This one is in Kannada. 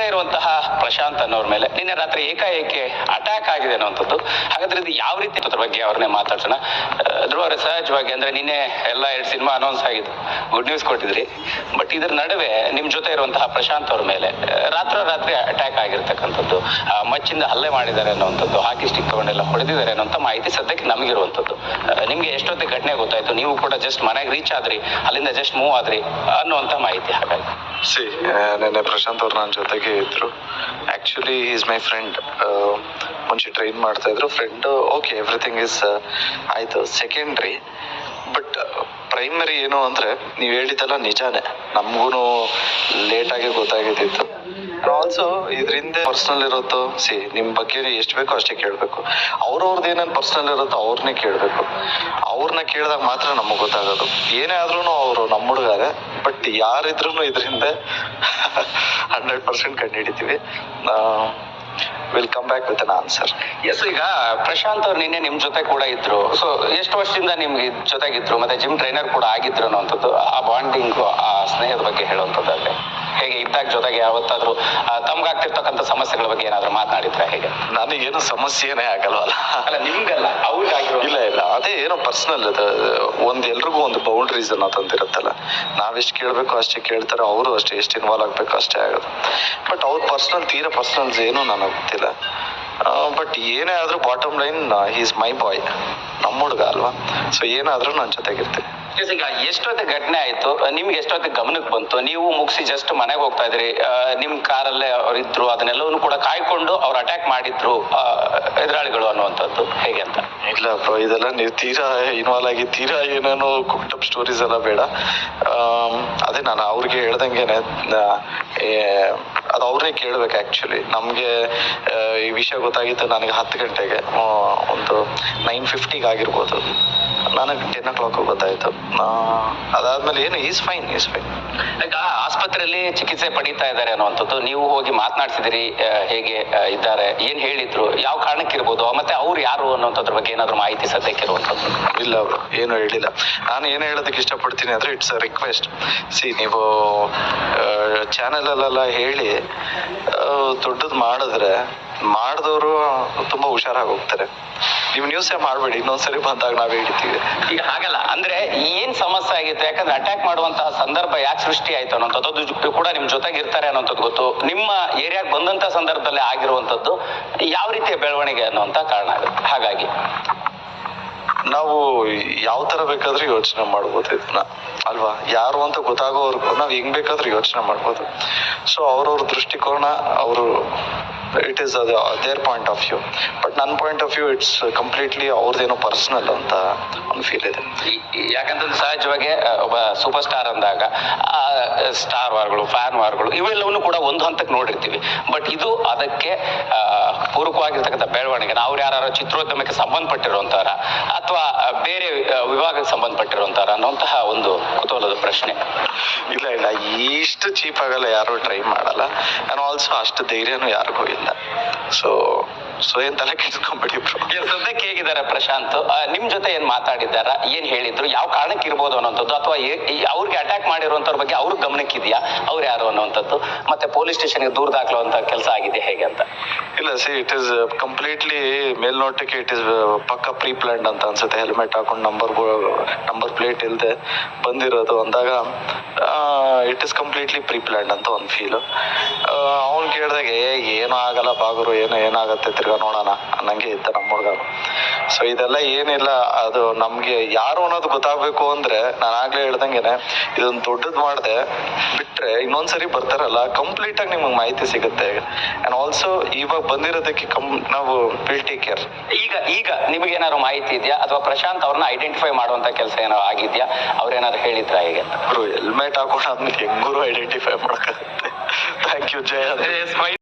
ಜೊತೆ ಇರುವಂತಹ ಪ್ರಶಾಂತ್ ಅನ್ನೋರ್ ಮೇಲೆ ನಿನ್ನೆ ರಾತ್ರಿ ಏಕಾಏಕಿ ಅಟ್ಯಾಕ್ ಆಗಿದೆ ಅನ್ನುವಂಥದ್ದು. ಹಾಗಾದ್ರೆ ಇದು ಯಾವ ರೀತಿ ಅದ್ರ ಬಗ್ಗೆ ಅವ್ರನ್ನೇ ಮಾತಾಡ್ಸೋಣ. ಧ್ರುವರೇ, ಸಹಜವಾಗಿ ಅಂದ್ರೆ ನಿನ್ನೆ ಎಲ್ಲ 2 ಸಿನಿಮಾ ಅನೌನ್ಸ್ ಆಗಿದ್ದು, ಗುಡ್ ನ್ಯೂಸ್ ಕೊಟ್ಟಿದ್ರಿ. ಬಟ್ ಇದ್ರ ನಡುವೆ ನಿಮ್ ಜೊತೆ ಇರುವಂತಹ ಪ್ರಶಾಂತ್ ಅವ್ರ ಮೇಲೆ ರಾತ್ರಿ ಅಟ್ಯಾಕ್ ಆಗಿರ್ತಕ್ಕಂಥದ್ದು, ಮಚ್ಚಿಂದ ಹಲ್ಲೆ ಮಾಡಿದ್ದಾರೆ ಅನ್ನುವಂಥದ್ದು, ಹಾಕಿ ಸ್ಟಿಕ್ ತಗೊಂಡೆಲ್ಲ ಹೊಡೆದಿದ್ದಾರೆ ಅನ್ನೋಂಥ ಮಾಹಿತಿ ಸದ್ಯಕ್ಕೆ ನಮಗಿರುವಂಥದ್ದು. ನಿಮ್ಗೆ ಎಷ್ಟೊತ್ತಿಗೆ ಘಟನೆ ಗೊತ್ತಾಯ್ತು? ನೀವು ಕೂಡ ಜಸ್ಟ್ ಮನೆಗೆ ರೀಚ್ ಆದ್ರಿ, ಅಲ್ಲಿಂದ ಜಸ್ಟ್ ಮೂವ್ ಆದ್ರಿ ಅನ್ನುವಂಥ ಮಾಹಿತಿ. ಹಾಗಾಗಿ ನೆನ್ನೆ ಪ್ರಶಾಂತ್ ಅವ್ರು ನನ್ನ ಜೊತೆಗೆ ಇದ್ರು. Actually is my friend. ಮುಂಚೆ ಟ್ರೈನ್ ಮಾಡ್ತಾ ಇದ್ರು ಫ್ರೆಂಡ್. ಓಕೆ, ಎವ್ರಿಥಿಂಗ್ ಇಸ್ ಆಯ್ತು, ಸೆಕೆಂಡ್ರಿ. ಬಟ್ ಪ್ರೈಮರಿ ಏನು ಅಂದ್ರೆ ನೀವು ಹೇಳಿದ್ದೆಲ್ಲ ನಿಜಾನೇ, ನಮಗೂ ಲೇಟಾಗಿ ಗೊತ್ತಾಗಿದ್ದಿತ್ತು. ಆಲ್ಸೋ ಇದರಿಂದ ಪರ್ಸನಲ್ ಇರುತ್ತೋ, ನಿಮ್ಮ ಬಗ್ಗೆ ಎಷ್ಟು ಬೇಕೋ ಅಷ್ಟೇ ಕೇಳಬೇಕು. ಅವ್ರವ್ರದ್ದು ಏನೇನು ಪರ್ಸನಲ್ ಇರುತ್ತೋ ಅವ್ರನ್ನೇ ಕೇಳಬೇಕು. ಅವ್ರನ್ನ ಕೇಳಿದಾಗ ಮಾತ್ರ ನಮಗೆ ಗೊತ್ತಾಗೋದು. ಏನೇ ಆದ್ರೂ ಅವರು ನಮ್ಮ ಹುಡುಗಾರೆ. ಬಟ್ ಯಾರಿದ್ರು ಇದರಿಂದ 100% ಕಂಡುಹಿಡಿತೀವಿ. Will come back with an answer. Yes, ಈಗ ಪ್ರಶಾಂತ್ ಅವ್ರು ನಿನ್ನೆ ನಿಮ್ ಜೊತೆ ಕೂಡ ಇದ್ರು. ಸೊ ಎಷ್ಟು ವರ್ಷದಿಂದ ನಿಮ್ಗೆ ಜೊತೆಗಿದ್ರು, ಮತ್ತೆ ಜಿಮ್ ಟ್ರೈನರ್ ಕೂಡ ಆಗಿದ್ರು ಅನ್ನೋಂಥದ್ದು, ಆ ಬಾಂಡಿಂಗ್, ಆ ಸ್ನೇಹದ ಬಗ್ಗೆ ಹೇಳುವಂಥದ್ದಾದ್ರೆ ಹೇಗೆ? ಇದ್ದಾಗ ಜೊತೆಗೆ ಯಾವತ್ತಾದ್ರೂ ತಮ್ಗಾಗ್ತಿರ್ತಕ್ಕಂಥ ಸಮಸ್ಯೆಗಳ ಬಗ್ಗೆ ಏನಾದ್ರು ಮಾತನಾಡಿದ್ರೆ ಹೇಗೆ? ನನಗೇನು ಸಮಸ್ಯೆನೇ ಆಗಲ್ವಲ್ಲ. ಅಲ್ಲ, ನಿಮ್ಗಲ್ಲ, ಅವ್ರಿಗಾಗಿರೋ. ಇಲ್ಲ, ಅದೇ ಏನೋ ಪರ್ಸನಲ್. ಎಲ್ರಿಗೂ ಒಂದು ಬೌಂಡ್ರೀಸ್ ಅನ್ನೋದಂತಿರುತ್ತಲ್ಲ. ನಾವೆಷ್ಟು ಕೇಳಬೇಕು ಅಷ್ಟೇ ಕೇಳ್ತಾರೆ, ಅವರು ಅಷ್ಟೇ ಎಷ್ಟು ಇನ್ವಾಲ್ವ್ ಆಗಬೇಕು ಅಷ್ಟೇ ಆಗೋದು. ಬಟ್ ಅವ್ರ ತೀರಾ ಪರ್ಸನಲ್ಸ್ ಏನು ನನಗೆ ಗೊತ್ತಿಲ್ಲ. ಬಟ್ ಏನೇ ಆದ್ರೂ ಬಾಟಮ್ ಲೈನ್ ಈಸ್ ಮೈ ಬಾಯ್, ನಮ್ಮ ಹುಡುಗ ಅಲ್ವಾ. ಸೊ ಏನಾದ್ರೂ ನನ್ನ ಜೊತೆಗಿರ್ತೀನಿ. ಈಗ ಎಷ್ಟೊತ್ತಿಗೆ ಘಟನೆ ಆಯ್ತು? ನಿಮ್ಗೆ ಎಷ್ಟೊತ್ತಿಗೆ ಗಮನಕ್ಕೆ ಬಂತು? ನೀವು ಮುಗಿಸಿ ಜಸ್ಟ್ ಮನೆಗೆ ಹೋಗ್ತಾ ಇದ್ರಿ, ನಿಮ್ ಕಾರಲ್ಲೇ ಅವ್ರು ಇದ್ರು, ಅದನ್ನೆಲ್ಲವನ್ನು ಕೂಡ ಕಾಯ್ಕೊಂಡು ಅವ್ರು ಅಟ್ಯಾಕ್ ಮಾಡಿದ್ರು ಎದುರಾಳಿಗಳು ಅನ್ನುವಂಥದ್ದು ಹೇಗೆ ಅಂತ? ಇಲ್ಲ ಬ್ರೋ, ಇದೆಲ್ಲ ನೀವು ತೀರಾ ಇನ್ವಾಲ್ವ್ ಆಗಿ ತೀರಾ ಏನೇನೋ ಕುಕ್ಟಪ್ ಸ್ಟೋರೀಸ್ ಎಲ್ಲ ಬೇಡ. ಅದೇ ನಾನು ಅವ್ರಿಗೆ ಹೇಳ್ದಂಗೆನೆ, ಅದು ಅವ್ರನ್ನೇ ಕೇಳ್ಬೇಕು. ಆ್ಯಕ್ಚುಲಿ ನಮಗೆ ಈ ವಿಷಯ ಗೊತ್ತಾಗಿತ್ತು ನನಗೆ 10 ಗಂಟೆಗೆ, ಒಂದು 9:50 ಆಗಿರ್ಬೋದು. ನನಗೆ 10 o'clock ಗೊತ್ತಾಯ್ತು. ಅದಾದ್ಮೇಲೆ ಏನು ಈಸ್ ಫೈನ್. ಈಗ ಆಸ್ಪತ್ರೆಯಲ್ಲಿ ಚಿಕಿತ್ಸೆ ಪಡೀತಾ ಇದ್ದಾರೆ ಅನ್ನುವಂಥದ್ದು, ನೀವು ಹೋಗಿ ಮಾತನಾಡ್ಸಿದಿರಿ, ಹೇಗೆ ಇದ್ದಾರೆ, ಏನ್ ಹೇಳಿದ್ರು, ಯಾವ ಕಾರಣಕ್ಕಿರ್ಬೋದು, ಮತ್ತೆ ಅವ್ರು ಯಾರು ಅನ್ನೋಂಥದ್ರ ಬಗ್ಗೆ ಏನಾದ್ರು ಮಾಹಿತಿ ಸದ್ಯಕ್ಕೆ ಇರುವಂಥದ್ದು? ಇಲ್ಲ ಅವರು ಏನು ಹೇಳಿಲ್ಲ. ನಾನು ಏನು ಹೇಳೋದಕ್ಕೆ ಇಷ್ಟಪಡ್ತೀನಿ ಅಂದ್ರೆ, ಇಟ್ಸ್ ಅ ರಿಕ್ವೆಸ್ಟ್. ನೀವು ಚಾನೆಲಲ್ಲೆಲ್ಲ ಹೇಳಿ ದೊಡ್ಡದು ಮಾಡಿದವರು ತುಂಬಾ ಹುಷಾರಾಗಿ ಹೋಗ್ತಾರೆ. ನೀವು ನ್ಯೂಸೇ ಮಾಡಬೇಡಿ, ಇನ್ನೊಂದ್ಸರಿ ಬಂದಾಗ ನಾವ್ ಹೇಳ್ತೀವಿ. ಈಗ ಹಾಗಲ್ಲ ಅಂದ್ರೆ ಏನ್ ಸಮಸ್ಯೆ ಆಗಿತ್ತು? ಯಾಕಂದ್ರೆ ಅಟ್ಯಾಕ್ ಮಾಡುವಂತಹ ಸಂದರ್ಭ ಯಾಕೆ ಸೃಷ್ಟಿ ಆಯ್ತು ಅನ್ನೋಂಥದ್ದು ಕೂಡ ನಿಮ್ ಜೊತೆಗೆ ಇರ್ತಾರೆ ಅನ್ನೋಂಥದ್ದು ಗೊತ್ತು. ನಿಮ್ಮ ಏರಿಯಾಗೆ ಬಂದಂತ ಸಂದರ್ಭದಲ್ಲಿ ಆಗಿರುವಂತದ್ದು ಯಾವ ರೀತಿಯ ಬೆಳವಣಿಗೆ ಅನ್ನುವಂತ ಕಾರಣ ಆಗುತ್ತೆ. ಹಾಗಾಗಿ ನಾವು ಯಾವ ತರ ಬೇಕಾದ್ರೂ ಯೋಚನೆ ಮಾಡ್ಬೋದು ಇದನ್ನ, ಅಲ್ವಾ? ಯಾರು ಅಂತ ಗೊತ್ತಾಗೋವರೆಗೂ ನಾವ್ ಹೆಂಗ್ ಬೇಕಾದ್ರೂ ಯೋಚನೆ ಮಾಡ್ಬೋದು. ಸೊ ಅವ್ರವ್ರ ದೃಷ್ಟಿಕೋನ, ಅವರು it is their point of view. But ನನ್ನ point of view it's completely ಅವ್ರದ್ದೇನೋ ಪರ್ಸನಲ್ ಅಂತ ಒಂದು ಫೀಲ್ ಇದೆ. ಯಾಕಂತಂದ್ರೆ ಸಹಜವಾಗಿ ಒಬ್ಬ ಸೂಪರ್ ಸ್ಟಾರ್ ಅಂದಾಗ ಸ್ಟಾರ್ ವಾರ್ಗಳು, ಫ್ಯಾನ್ ವಾರ್ಗಳು ಇವೆಲ್ಲವನ್ನು ಕೂಡ ಒಂದು ಹಂತಕ್ಕೆ ನೋಡಿರ್ತೀವಿ. ಬಟ್ ಇದು ಅದಕ್ಕೆ ಪೂರಕವಾಗಿರ್ತಕ್ಕಂಥ ಬೆಳವಣಿಗೆ. ಅವ್ರು ಯಾರು ಚಿತ್ರೋದ್ಯಮಕ್ಕೆ ಸಂಬಂಧಪಟ್ಟಿರುವಂತಾರ ಅಥವಾ ಬೇರೆ ವಿಭಾಗಕ್ಕೆ ಸಂಬಂಧಪಟ್ಟಿರುವಂತಾರ ಅನ್ನುವಂತಹ ಒಂದು ಕುತೂಹಲದ ಪ್ರಶ್ನೆ. ಇಲ್ಲ, ಇಷ್ಟು ಚೀಪ್ ಆಗಲ್ಲ, ಯಾರು ಟ್ರೈ ಮಾಡಲ್ಲ. ಅಂಡ್ ಆಲ್ಸೋ ಅಷ್ಟು ಧೈರ್ಯನೂ ಯಾರಿಗೂ ಇಲ್ಲ. ಸೊ ಏನ್ ತಲೆ ಕೆಡಿಸ್ಕೊಂಡ್ಬಿಡಿ. ಸದ್ಯಕ್ಕೆ ಹೇಗಿದ್ದಾರೆ ಪ್ರಶಾಂತ್? ನಿಮ್ ಜೊತೆ ಏನ್ ಮಾತಾಡಿದಾರ, ಏನ್ ಹೇಳಿದ್ರು, ಯಾವ ಕಾರಣಕ್ಕೆ ಇರ್ಬೋದು ಅನ್ನೋಂಥದ್ದು, ಅಥವಾ ಅವ್ರಿಗೆ ಅಟ್ಯಾಕ್ ಮಾಡಿರುವಂತವ್ರ ಬಗ್ಗೆ ಅವ್ರ ಗಮನಕ್ಕಿದ್ಯಾ, ಅವ್ರು ಯಾರು ಅನ್ನುವಂಥದ್ದು, ಮತ್ತೆ ಪೊಲೀಸ್ ಸ್ಟೇಷನ್ಗೆ ದೂರ ದಾಖಲುವಂತ ಕೆಲಸ ಆಗಿದೆ ಹೇಗೆ ಅಂತ? ಇಲ್ಲ, ಇಟ್ ಇಸ್ ಕಂಪ್ಲೀಟ್ಲಿ ಮೇಲ್ನೋಟಕ್ಕೆ ಇಟ್ ಇಸ್ ಪಕ್ಕ ಪ್ರೀ ಪ್ಲಾನ್ಡ್ ಅಂತ ಅನ್ಸುತ್ತೆ. ಹೆಲ್ಮೆಟ್ ಹಾಕೊಂಡು ನಂಬರ್ ಪ್ಲೇಟ್ ಇಲ್ಲದೆ ಬಂದಿರೋದು ಅಂದಾಗ it is completely preplanned ಅಂತ ಒಂದು ಫೀಲ್. ಅವ್ನು ಕೇಳಿದಾಗ ಏನೂ ಆಗಲ್ಲ ಬಾಗುರು, ಏನಾಗತ್ತೆ ತಿರ್ಗಾ ನೋಡೋಣ ಅನ್ನಂಗೆ ಇದ್ದ ನಮ್ಮ ಹುಡುಗ. ಸೊ ಇದೆಲ್ಲ ಏನಿಲ್ಲ, ಅದು ನಮ್ಗೆ ಯಾರು ಅನ್ನೋದು ಗೊತ್ತಾಗ್ಬೇಕು ಅಂದ್ರೆ ನಾನು ಆಗ್ಲೇ ಹೇಳ್ದಂಗೆನೆ ಇದೊಂದು ದೊಡ್ಡದು ಮಾಡದೆ ಬಿಟ್ರೆ ಇನ್ನೊಂದ್ಸರಿ ಬರ್ತಾರಲ್ಲ, ಕಂಪ್ಲೀಟ್ ಆಗಿ ನಿಮ್ಗೆ ಮಾಹಿತಿ ಸಿಗುತ್ತೆ. ಅಂಡ್ ಆಲ್ಸೋ ಇವಾಗ ಬಂದಿರೋದಕ್ಕೆ ನಾವು ವಿಲ್ ಟೇಕ್ ಕೇರ್. ಈಗ ನಿಮ್ಗೆ ಏನಾದ್ರು ಮಾಹಿತಿ ಇದೆಯಾ, ಅಥವಾ ಪ್ರಶಾಂತ್ ಅವ್ರನ್ನ ಐಡೆಂಟಿಫೈ ಮಾಡುವಂತ ಕೆಲಸ ಏನಾದ್ರು ಆಗಿದ್ಯಾ? ಅವ್ರೇನಾದ್ರು ಹೇಳಿದ್ರ ಹೇಗೆ? ಹೆಲ್ಮೆಟ್ ಹಾಕೊಂಡು ಆದ್ಮೇಲೆ ಹೆಂಗೂರು ಐಡೆಂಟಿಫೈ ಮಾಡಕ್ಕಾಗುತ್ತೆ. Thank you Jaya.